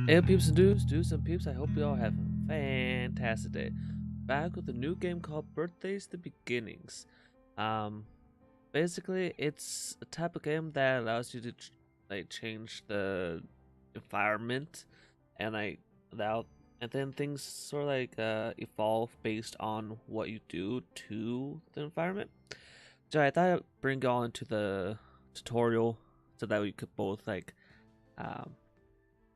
Hey peeps and dudes and peeps, I hope you all have a fantastic day. Back with a new game called Birthdays the Beginnings. Um Basically it's a type of game that allows you to change the environment and that and then things sort of evolve based on what you do to the environment. So I thought I'd bring you all into the tutorial so that we could both um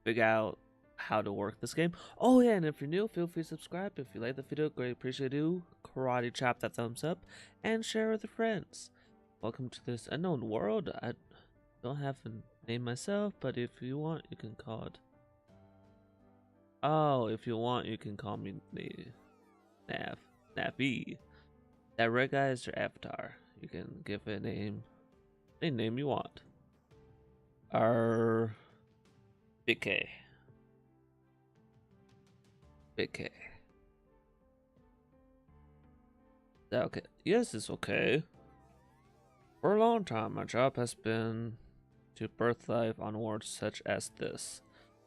figure out how to work this game. Oh yeah, and if you're new, feel free to subscribe. If you like the video, great appreciate you. Karate chop that thumbs up and share with your friends. Welcome to this unknown world. I don't have a name myself, but if you want, you can call it. Oh, if you want, you can call me the Navi. That red guy is your avatar. You can give it a name, any name you want. R. Big K. Big K. That okay? Yes, it's okay. For a long time, my job has been to birth life on worlds such as this.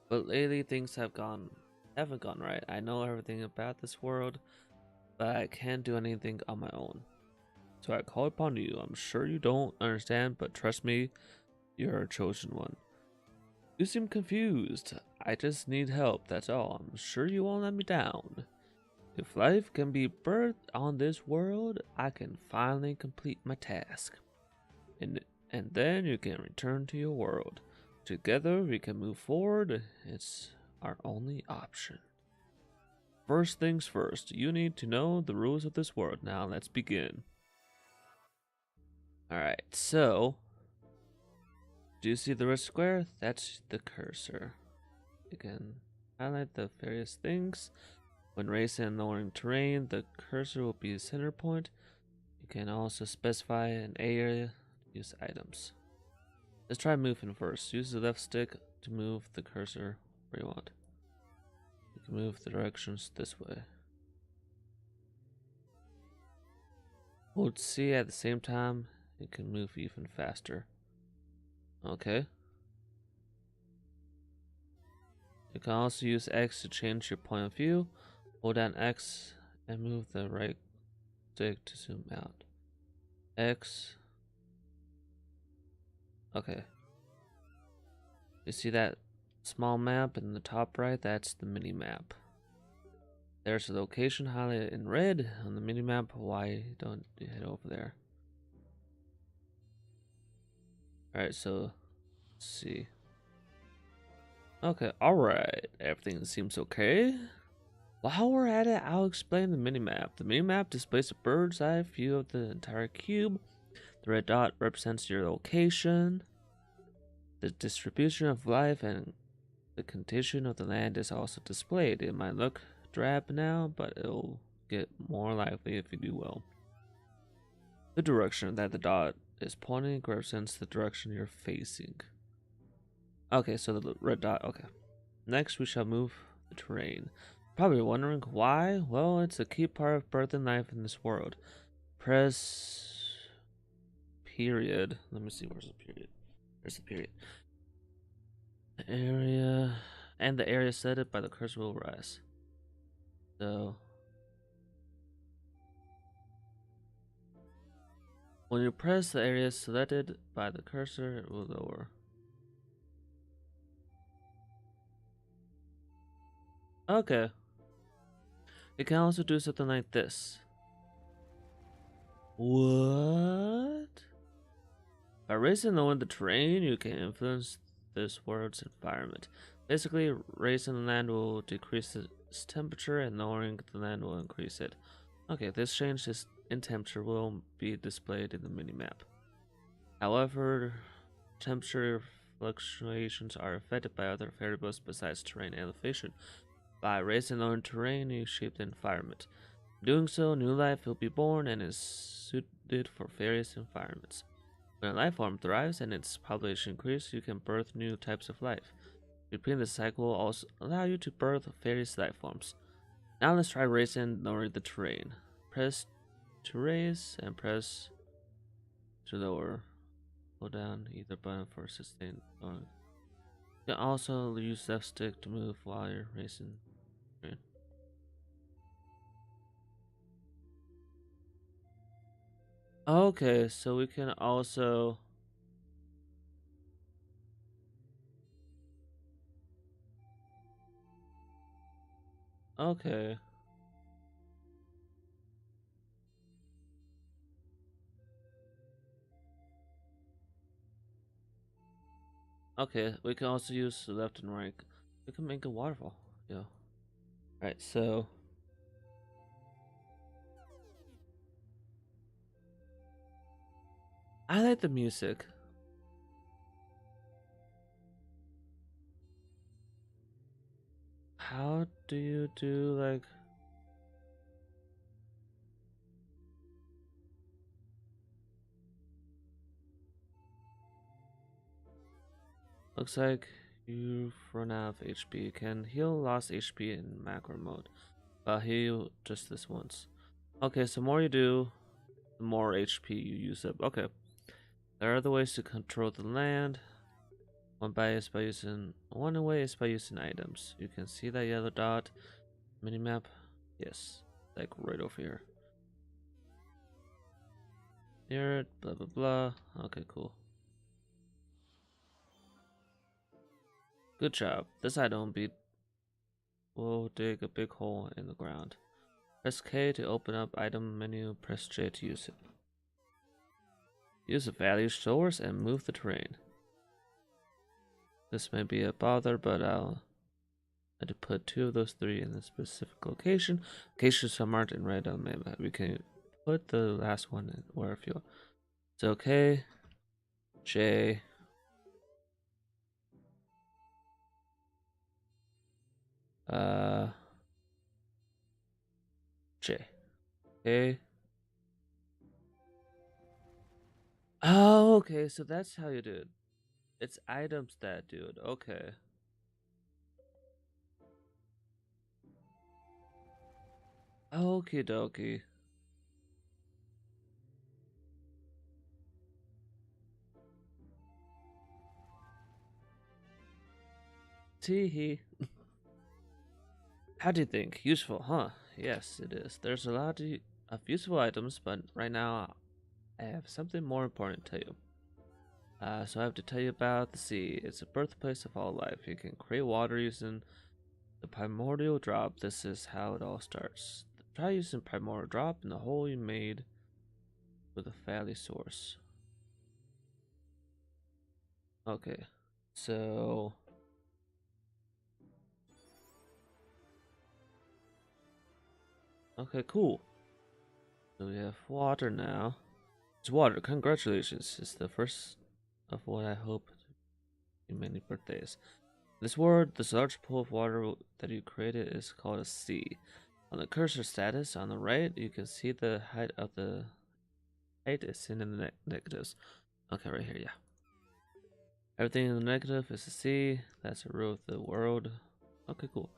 But lately, things haven't gone right. I know everything about this world, but I can't do anything on my own. So I call upon you. I'm sure you don't understand, but trust me, you're a chosen one. You seem confused. I just need help, that's all. I'm sure you won't let me down. If life can be birthed on this world, I can finally complete my task. And then you can return to your world. Together we can move forward. It's our only option. First things first, you need to know the rules of this world. Now let's begin. Alright, so do you see the red square? That's the cursor. You can highlight the various things. When racing and lowering terrain, the cursor will be the center point. You can also specify an area to use items. Let's try moving first. Use the left stick to move the cursor where you want. You can move the directions this way. Hold C at the same time, you can move even faster. Okay. You can also use X to change your point of view. Hold down X and move the right stick to zoom out. X. Okay. You see that small map in the top right? That's the mini map. There's a location highlighted in red on the mini map. Why don't you head over there? Alright, so let's see. Okay, alright. Everything seems okay. While we're at it, I'll explain the minimap. The minimap displays a bird's eye view of the entire cube. The red dot represents your location. The distribution of life and the condition of the land is also displayed. It might look drab now, but it'll get more lively if you do well. The direction that the dot is pointing represents the direction you're facing. Okay, so the red dot, okay. Next, we shall move the terrain. Probably wondering why? Well, it's a key part of birth and life in this world. Press period. Let me see, where's the period? There's the period. The area, and the area set it by the cursor will rise. So, when you press the area selected by the cursor, it will lower. Okay. You can also do something like this. What? By raising and lowering the terrain, you can influence this world's environment. Basically, raising the land will decrease its temperature and lowering the land will increase it. Okay, this change in temperature will be displayed in the minimap. However, temperature fluctuations are affected by other variables besides terrain and elevation. By raising and lowering terrain, you shape the environment. Doing so, new life will be born and is suited for various environments. When a life form thrives and its population increases, you can birth new types of life. Repeating the cycle will also allow you to birth various life forms. Now let's try raising and lowering the terrain. Press to raise and press to lower. Hold down either button for sustained lowering. You can also use left stick to move while you're racing. Right. Okay, so we can also. Okay. Okay, we can also use left and right. We can make a waterfall. Yeah. Right, so I like the music. How do you do like looks like you've run out of HP. You can heal lost HP in macro mode. But heal just this once. Okay, so more you do, the more HP you use up. Okay. There are other ways to control the land. One way is by using items. You can see that yellow dot minimap. Yes. Like right over here. Near it, blah blah blah. Okay, cool. Good job. This item will dig a big hole in the ground. Press K to open up item menu, press J to use it. Use the value source and move the terrain. This may be a bother, but I'll have to put 2 of those 3 in a specific location. Locations are marked in red on the map. We can put the last one in wherever you want. So K, J, J. Okay. Oh, okay, so that's how you do it. It's items that do it. Okay. Okie dokie. Teehee. How do you think? Useful, huh? Yes, it is. There's a lot of useful items, but right now I have something more important to tell you. So I have to tell you about the sea. It's the birthplace of all life. You can create water using the primordial drop. This is how it all starts. Try using primordial drop in the hole you made with a valley source. Okay, so okay, cool. So we have water now. It's water. Congratulations. It's the first of what I hope in many birthdays. This world, this large pool of water that you created is called a sea. On the cursor status on the right, you can see the height of the height is seen in the negatives. Okay, right here, yeah. Everything in the negative is a sea. That's a rule of the world. Okay, cool.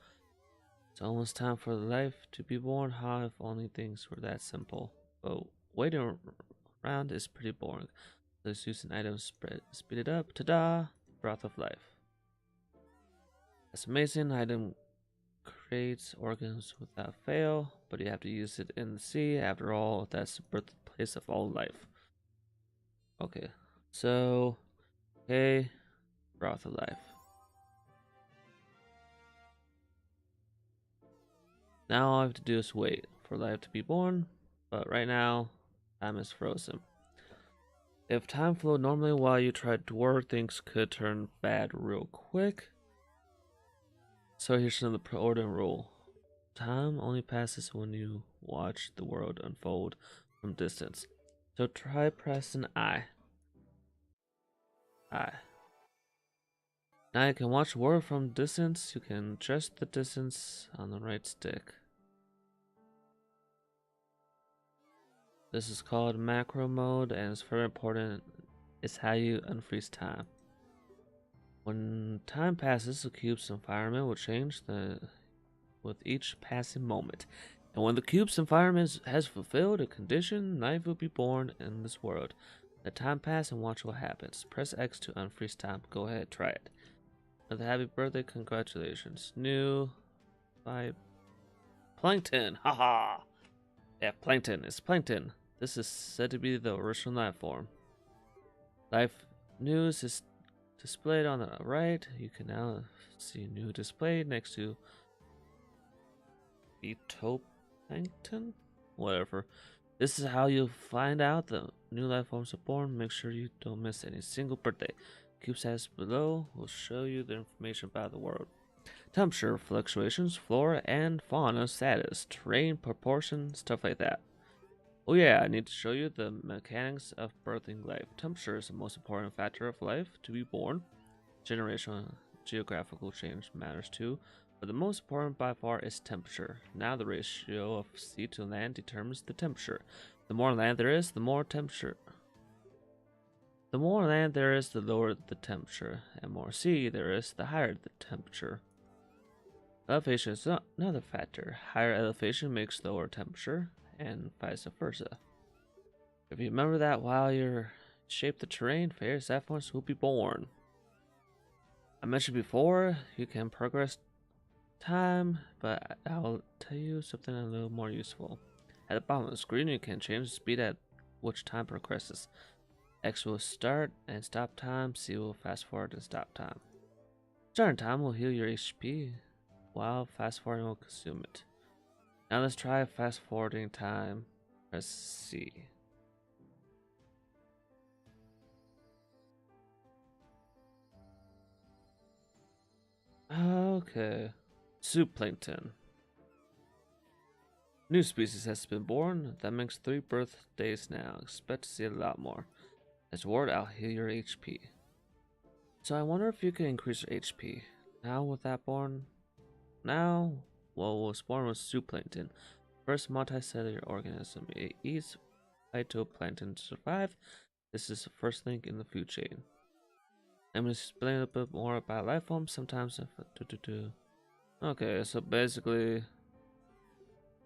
It's almost time for life to be born. How if only things were that simple. But waiting around is pretty boring. Let's use an item speed it up. Ta-da! Breath of life. It's amazing. Item creates organs without fail, but you have to use it in the sea. After all, that's the birthplace of all life. Okay, so okay, breath of life. Now all I have to do is wait for life to be born, but right now, time is frozen. If time flowed normally while you tried to work, things could turn bad real quick. So here's another preordained rule. Time only passes when you watch the world unfold from distance. So try pressing I. I. Now you can watch the world from distance. You can adjust the distance on the right stick. This is called macro mode, and it's very important. It's how you unfreeze time. When time passes, the cube's environment will change with each passing moment. And when the cube's environment has fulfilled a condition, life will be born in this world. Let time pass and watch what happens. Press X to unfreeze time. Go ahead, try it. With a happy birthday, congratulations. New by Plankton, haha. Yeah, Plankton. It's Plankton. This is said to be the original life form. Life news is displayed on the right. You can now see new display next to Phytoplankton? Whatever. This is how you'll find out the new life forms are born. Make sure you don't miss any single birthday. CubeSats below will show you the information about the world. Temperature fluctuations, flora and fauna status, terrain proportion, stuff like that. Oh yeah, I need to show you the mechanics of birthing life. Temperature is the most important factor of life to be born. Generational geographical change matters too, but the most important by far is temperature. Now the ratio of sea to land determines the temperature. The more land there is, the more temperature. The more land there is, the lower the temperature, and more sea there is, the higher the temperature. Elevation is another factor. Higher elevation makes lower temperature, and vice versa. If you remember that while you're shape the terrain, various life forms will be born. I mentioned before, you can progress time, but I'll tell you something a little more useful. At the bottom of the screen, you can change the speed at which time progresses. X will start and stop time, C will fast forward and stop time. Starting time will heal your HP, while fast forwarding will consume it. Now let's try fast forwarding time. Press C. Okay. Zooplankton. New species has been born. That makes 3 birthdays now. Expect to see a lot more. As a reward, I'll heal your HP. So I wonder if you can increase your HP. Now with that born? Now? Well, was born with zooplankton. First multicellular organism. It eats phytoplankton to survive. This is the first link in the food chain. I'm going to explain a bit more about life forms. Sometimes if Okay, so basically,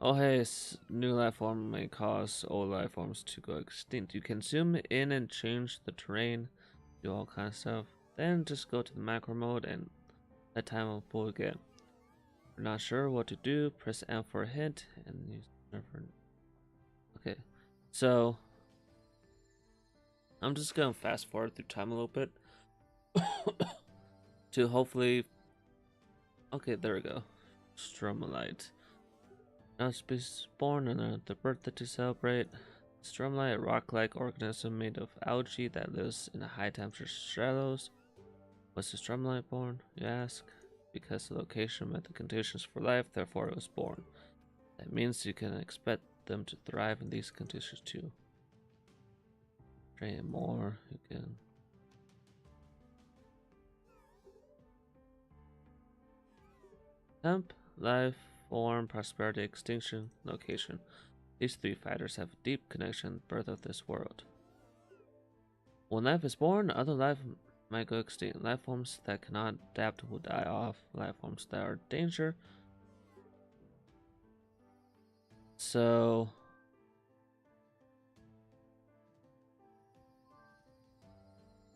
oh hey, new life form may cause old life forms to go extinct. You can zoom in and change the terrain, do all kinds of stuff. Then just go to the macro mode and let time unfold again. If you're not sure what to do, press M for a hint and use never. Okay, so I'm just gonna fast forward through time a little bit to hopefully. Okay, there we go. Stromalite. Now species born and the birthday to celebrate. Stromalite, a rock-like organism made of algae that lives in high temperature shallows. Was the Stromalite born, you ask? Because the location met the conditions for life, therefore it was born. That means you can expect them to thrive in these conditions too. Train more, you can. Temp, life, form, prosperity, extinction, location. These 3 factors have a deep connection with the birth of this world. When life is born, other life might go extinct. Life forms that cannot adapt will die off. Life forms that are in danger. So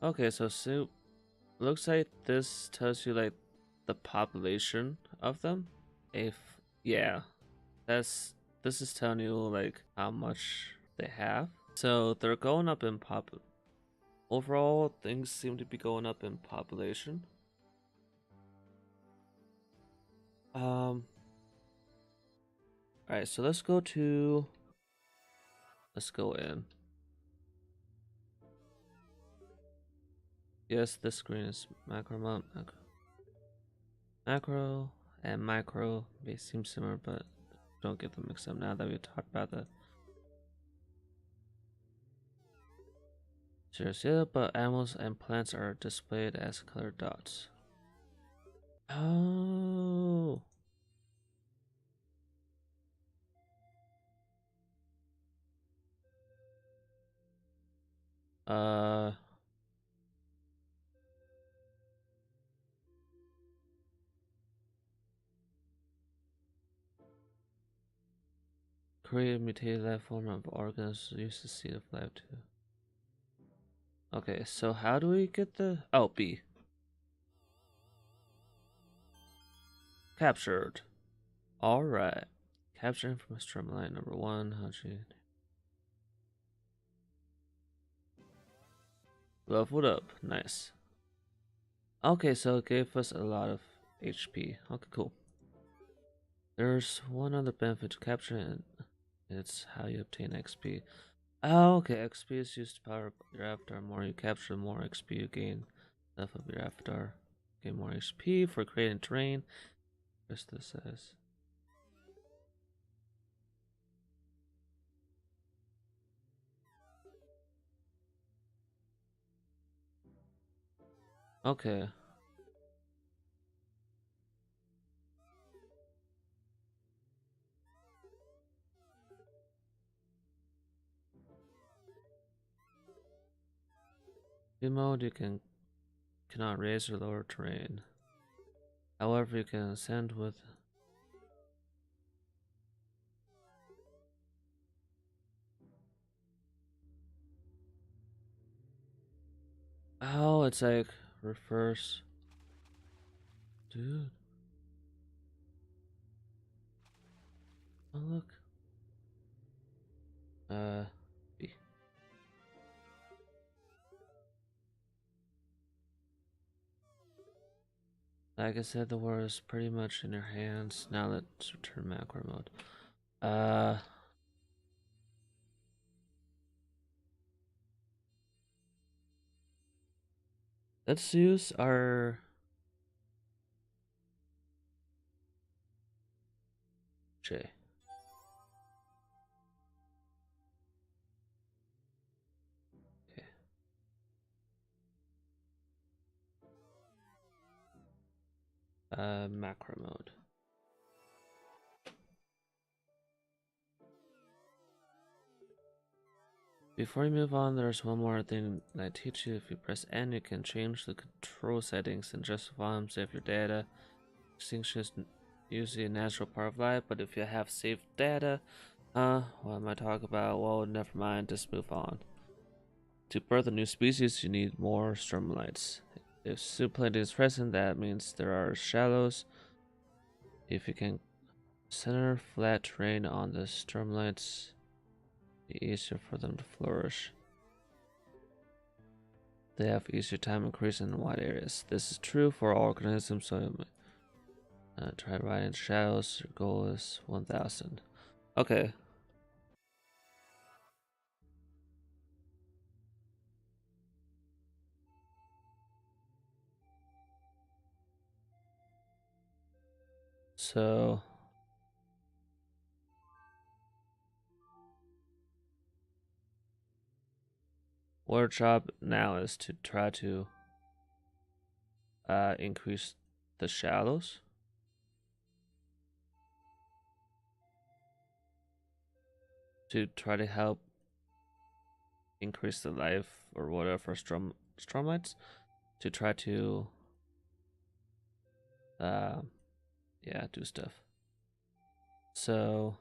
okay, so looks like this tells you like the population of them. If yeah, this is telling you like how much they have. So they're going up in overall, things seem to be going up in population. Alright, so let's go in. Yes, this screen is macro and micro. They seem similar, but don't get them mixed up now that we talked about that. Yeah, but animals and plants are displayed as colored dots. Oh. Uh. Create a mutated life form of organisms used to seed of life too. Okay, so how do we get the B? Captured. Alright. Capturing from a streamline number 1. Leveled up. Nice. Okay, so it gave us a lot of HP. Okay, cool. There's one other benefit to capturing. It's how you obtain XP. Oh, okay. XP is used to power up your avatar. The more you capture, the more XP you gain. Stuff of your avatar. Gain more XP for creating terrain. Just this says. Okay. In mode, you cannot raise or lower terrain. However, you can ascend with. Oh, it's like refers. Dude. Oh, look. B. Like I said, the war is pretty much in your hands. Now let's return macro mode. Let's use our J. Okay. Macro mode. Before you move on, there's one more thing I teach you. If you press N, you can change the control settings and justify them, save your data. Extinction is usually a natural part of life, but if you have saved data, what am I talking about? Well, never mind, just move on. To birth a new species, you need more Stromatolites. If Suplanting is present, that means there are shallows. If you can center flat terrain on the Stromatolites, be easier for them to flourish. They have easier time increasing in wide areas. This is true for all organisms, so try riding shadows. Your goal is 1000. Okay. So our job now is to try to increase the shallows. To try to help increase the life or whatever Stromites. To try to yeah, do stuff. So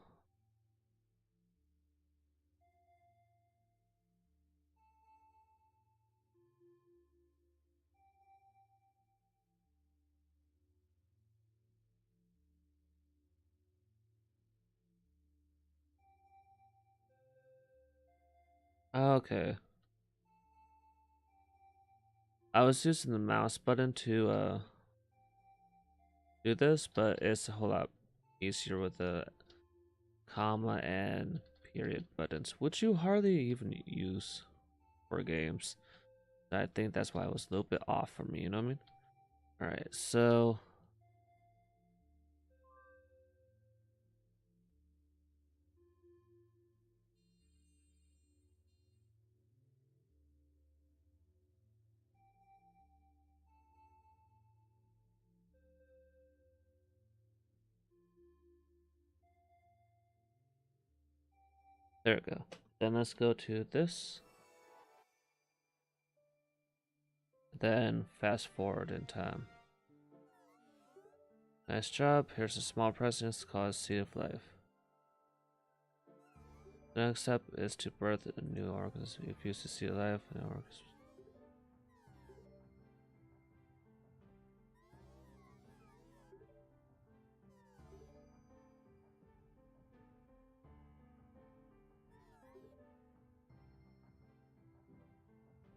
okay. I was using the mouse button to do this, but it's a whole lot easier with the comma and period buttons, which you hardly even use for games. I think that's why it was a little bit off for me, you know what I mean? Alright, so there we go. Then let's go to this. Then fast forward in time. Nice job. Here's a small present called Seed of Life. The next step is to birth a new organism. You fuse the Seed of Life and an organism.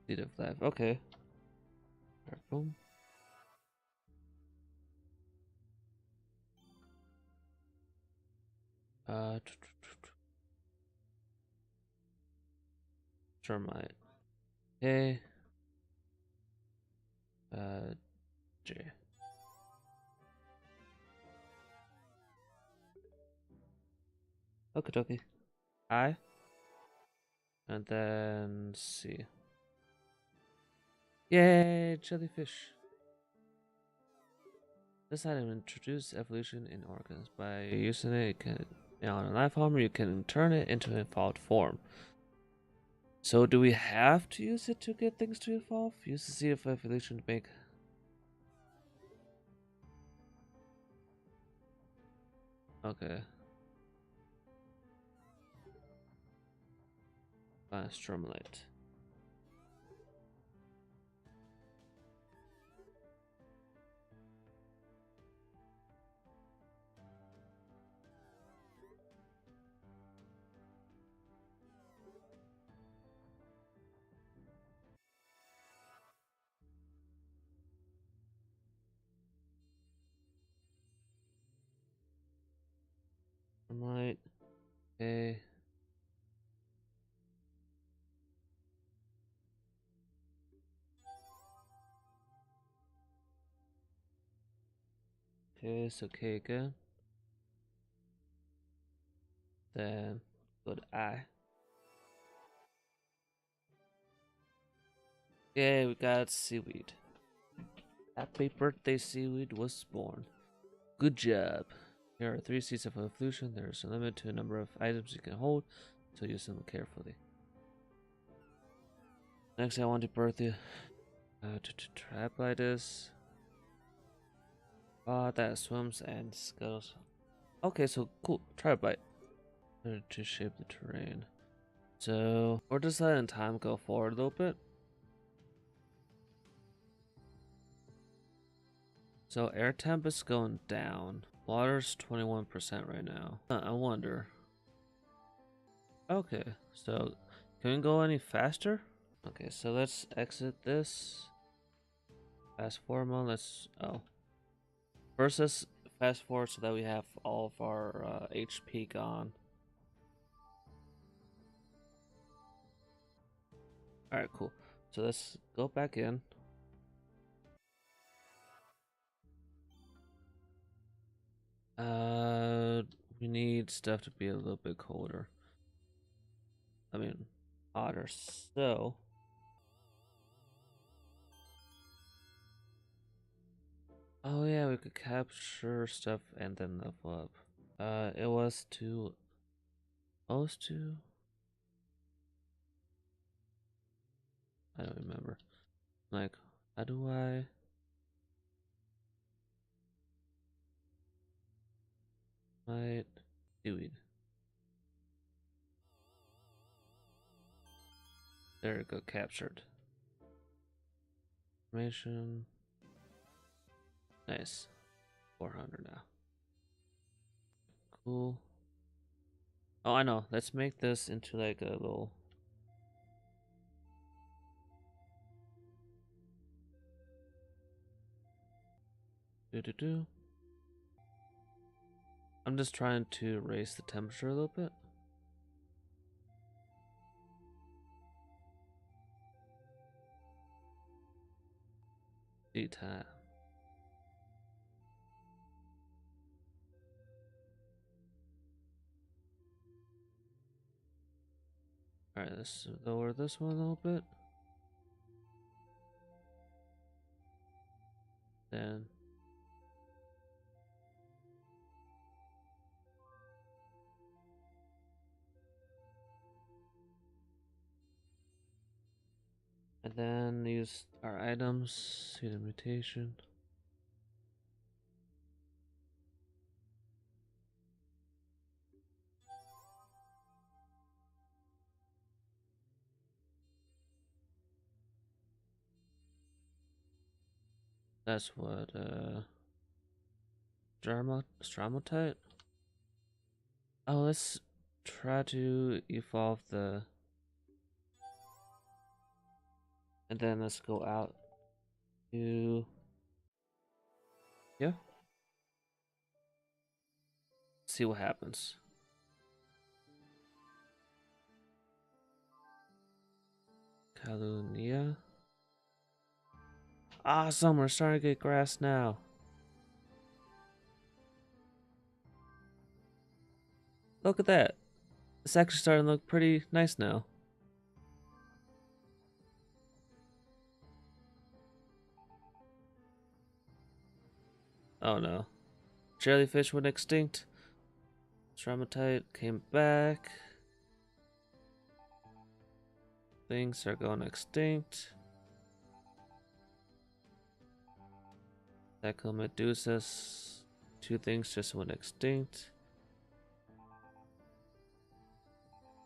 Seed of life. Okay. Alright, boom. Termite. Okay. J. Okie dokie. I. And then C. Yay, jellyfish. This item introduces evolution in organs. By using it, you can on a life armor, you can turn it into an evolved form. So do we have to use it to get things to evolve? Use the seed of evolution to make. Okay. Stromalite. Stromalite. Okay. Okay, so K again. Then go to I. Yeah, we got seaweed. Happy birthday, seaweed was born. Good job. Here are 3 seeds of evolution. There's a limit to the number of items you can hold, so use them carefully. Next, I want to birth you. Trap like this. That swims and scuttles. Okay, so cool. Try a bite. To shape the terrain. So, where does that in time go forward a little bit? So, air temp is going down. Water's 21% right now. I wonder. Okay, so can we go any faster? Okay, so let's exit this. Fast forward mode. Oh. First, let's fast forward so that we have all of our HP gone. Alright, cool. So let's go back in. We need stuff to be a little bit colder. I mean, hotter. So, oh yeah, we could capture stuff and then level up. It was supposed to. I don't remember. Like, how do I? Might seaweed. There we go, captured. Information. Nice. 400 now. Cool. Oh, I know. Let's make this into like a little. Do. I'm just trying to raise the temperature a little bit. Time. Alright, let's lower this one a little bit. Then and then use our items, see the mutation. That's what Stramotite? Oh, let's try to evolve the And then let's go out to, yeah, see what happens. Calunia. Awesome, we're starting to get grass now. Look at that. It's actually starting to look pretty nice now. Oh no. Jellyfish went extinct. Traumatite came back. Things are going extinct. Daclymedusas. 2 things just went extinct.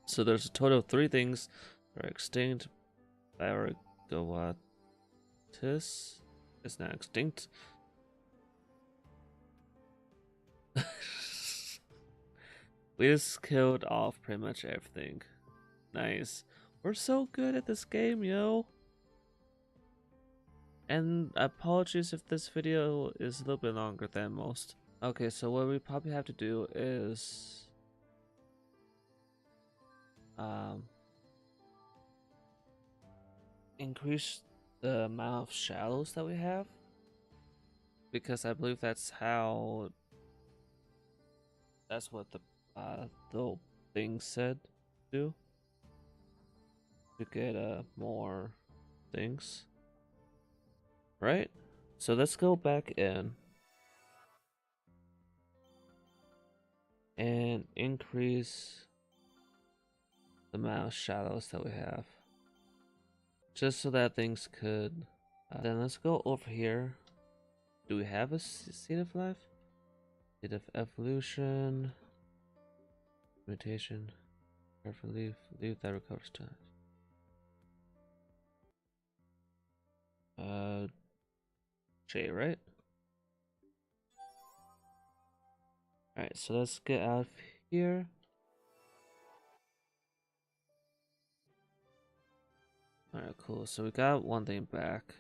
So there's a total of 3 things that are extinct. Barragoatis is now extinct. We just killed off pretty much everything. Nice. We're so good at this game, yo. And apologies if this video is a little bit longer than most. Okay, so what we probably have to do is increase the amount of shallows that we have, because I believe that's what the thing said do to get more things, right? So let's go back in and increase the amount of shadows that we have, just so that things could then let's go over here. Do we have a seed of life? Seed of evolution, mutation, careful leaf that recovers time. J, right? Alright, so let's get out of here. Alright, cool. So we got 1 thing back.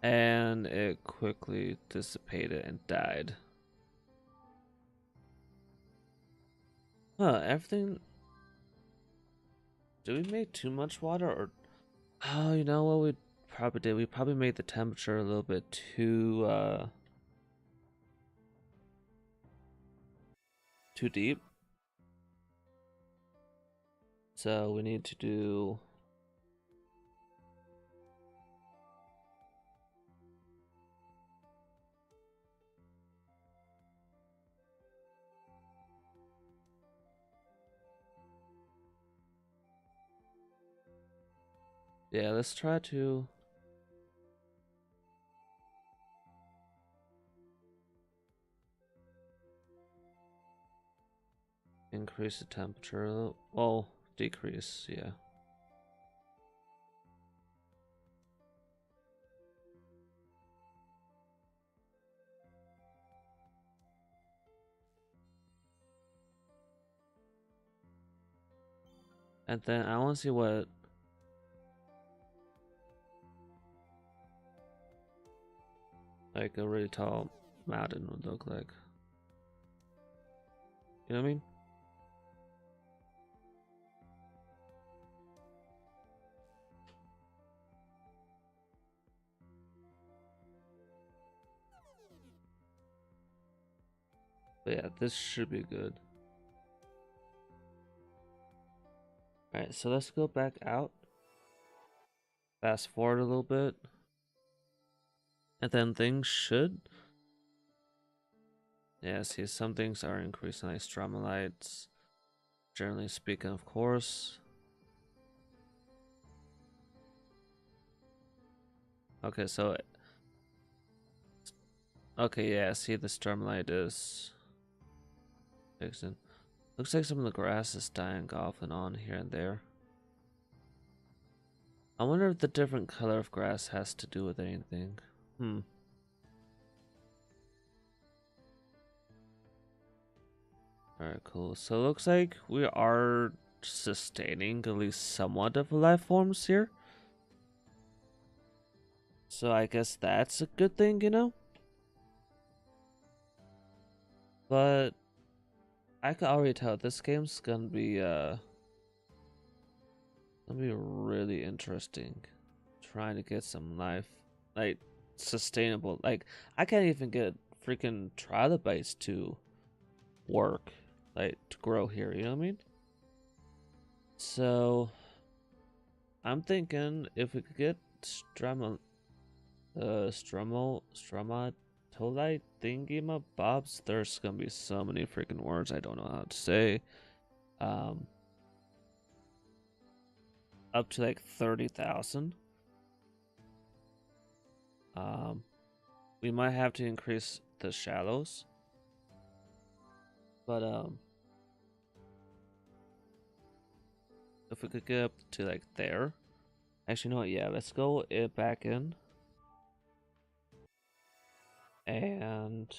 And it quickly dissipated and died. Huh, everything... Did we make too much water, or... Oh, you know what we probably did? We probably made the temperature a little bit too deep. So we need to do... Yeah, let's try to... increase the temperature a little. Well, decrease, yeah. And then I want to see what... like a really tall mountain would look like. You know what I mean? But yeah, this should be good. Alright, so let's go back out. Fast forward a little bit. And then things should... Yeah, see, some things are increasing, like stromatolites. Generally speaking, of course. Okay, so... Okay, yeah, see, the stromatolite is... fixing. Looks like some of the grass is dying off and on here and there. I wonder if the different color of grass has to do with anything. Alright, cool. So it looks like we are sustaining at least somewhat of life forms here. So I guess that's a good thing, you know? But I can already tell this game's gonna be really interesting. Trying to get some life, like, sustainable. Like, I can't even get freaking trilobites to work, like, to grow here, you know what I mean? So, I'm thinking if we could get Stromatolite thingy bobs, there's gonna be so many freaking words I don't know how to say. Um, up to like 30,000. Um, we might have to increase the shallows, but if we could get up to like there, actually, no, yeah, let's go it back in and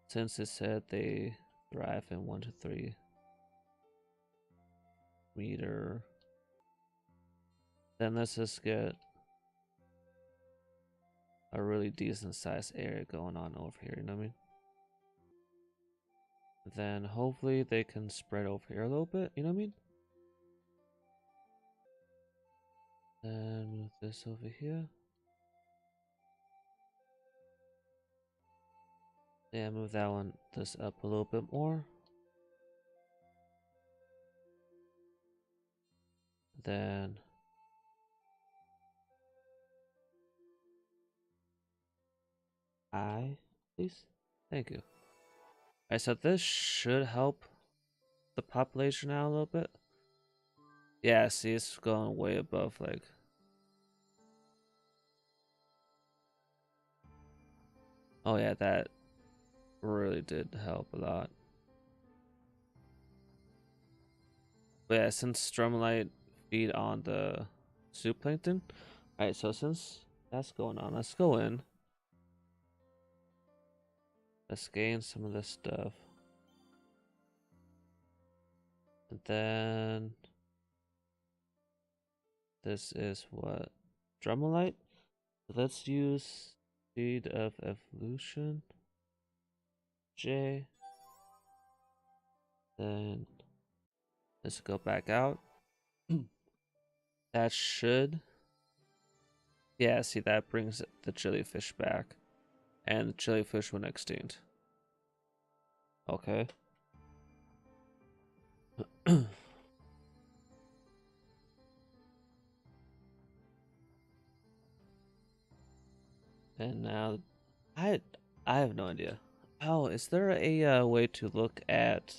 since it said they thrive in 1 to 3 meter, then let's just get a really decent sized area going on over here, you know what I mean? Then hopefully they can spread over here a little bit, you know what I mean? Then move this over here. Yeah, move that one this up a little bit more. Then please. Thank you. Alright, so this should help the population out a little bit. Yeah, see, it's going way above, like. Oh yeah, that really did help a lot. But yeah, since Stromalite feed on the zooplankton. Alright, so since that's going on, let's go in. Let's gain some of this stuff. And then this is what? Drumalite? Let's use Seed of Evolution. J. Then let's go back out. That should. Yeah, see, that brings the jellyfish back. And the jellyfish went extinct. Okay. And now, I I have no idea. Oh, is there a way to look at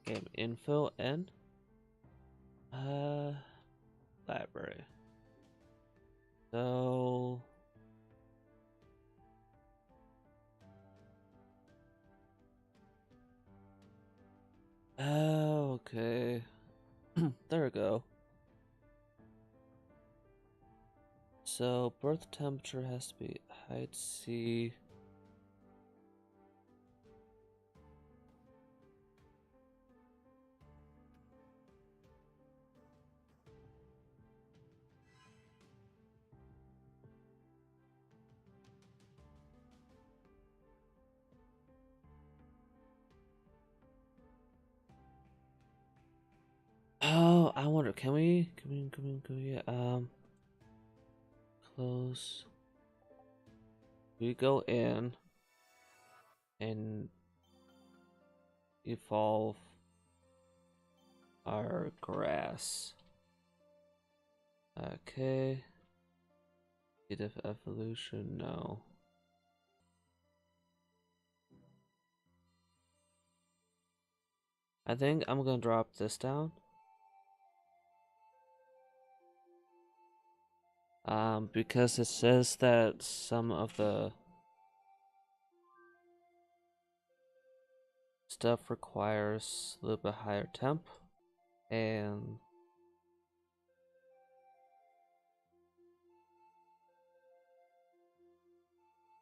game info and library? So okay. There we go. So birth temperature has to be height C. Oh, I wonder, can we close. We go in and evolve our grass. Okay. Bit of evolution, no. I think I'm gonna drop this down. Because it says that some of the stuff requires a little bit higher temp, and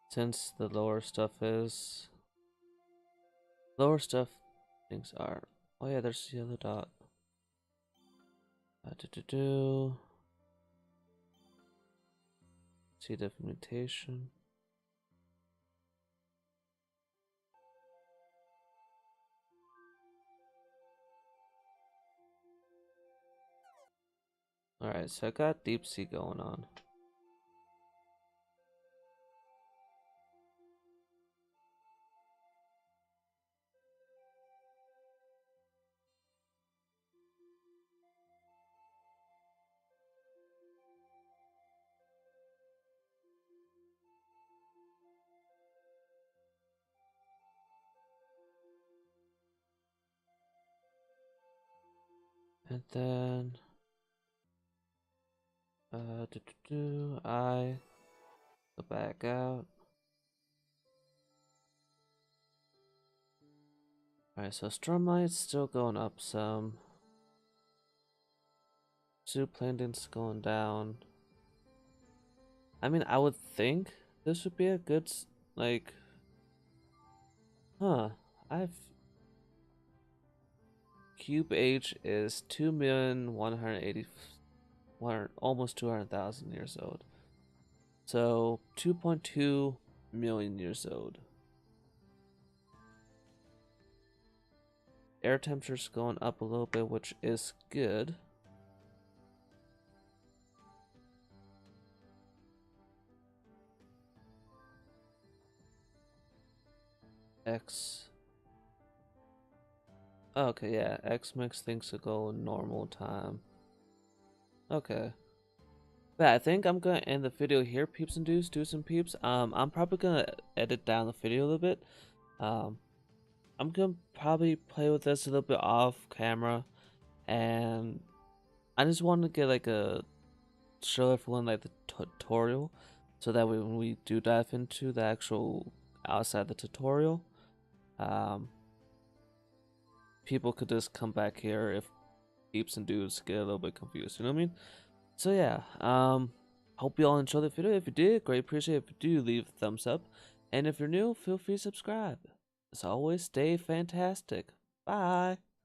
since the lower stuff is lower stuff, things are. Oh yeah, there's the other dot. See the mutation. Alright, so I got deep sea going on. And then I go back out. Alright, so Stormlight's still going up some. Zooplankton's going down. I mean, I would think this would be a good, like, I've cube age is 2,180,000, almost 200,000 years old. So 2.2 million years old. Air temperature's going up a little bit, which is good. X. Oh, okay, yeah. X makes things to go normal time. Okay. But I think I'm gonna end the video here, peeps and dudes and peeps. I'm probably gonna edit down the video a little bit. I'm gonna probably play with this a little bit off camera, and I just want to get like a show everyone like the tutorial, so that way when we do dive into the actual outside the tutorial, people could just come back here if peeps and dudes get a little bit confused. You know what I mean? So yeah, hope you all enjoyed the video. If you did, great appreciate it. If you do, leave a thumbs up, and if you're new, feel free to subscribe. As always, stay fantastic. Bye.